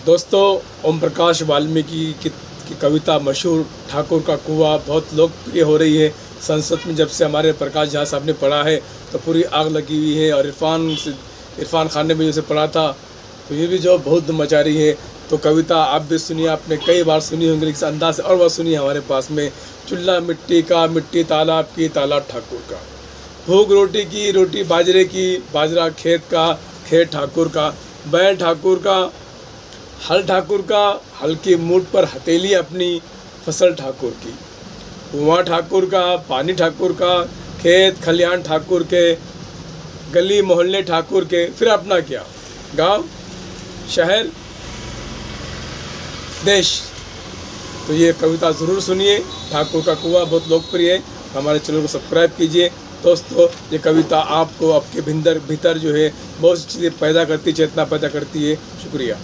दोस्तों, ओम प्रकाश वाल्मीकि की कविता मशहूर ठाकुर का कुआं बहुत लोकप्रिय हो रही है। संसद में जब से हमारे प्रकाश झा साहब ने पढ़ा है तो पूरी आग लगी हुई है। और इरफान खान ने भी उसे पढ़ा था तो ये भी जो बहुत धूम मचा रही है। तो कविता आप भी सुनिए, आपने कई बार सुनी होंगी, इस अंदाज से और वह सुनिए हमारे पास में। चूल्हा मिट्टी का, मिट्टी तालाब की, तालाब ठाकुर का। भूख रोटी की, रोटी बाजरे की, बाजरा खेत का, खेत ठाकुर का। बैल ठाकुर का, हल ठाकुर का, हल की मूठ पर हथेली अपनी, फसल ठाकुर की। कुआं ठाकुर का, पानी ठाकुर का, खेत खलिहान ठाकुर के, गली मोहल्ले ठाकुर के। फिर अपना क्या, गांव, शहर, देश। तो ये कविता ज़रूर सुनिए। ठाकुर का कुआं बहुत लोकप्रिय है। हमारे चैनल को सब्सक्राइब कीजिए। दोस्तों, ये कविता आपको आपके भीतर जो है बहुत सी चीज़ें पैदा करती, चेतना पैदा करती है। शुक्रिया।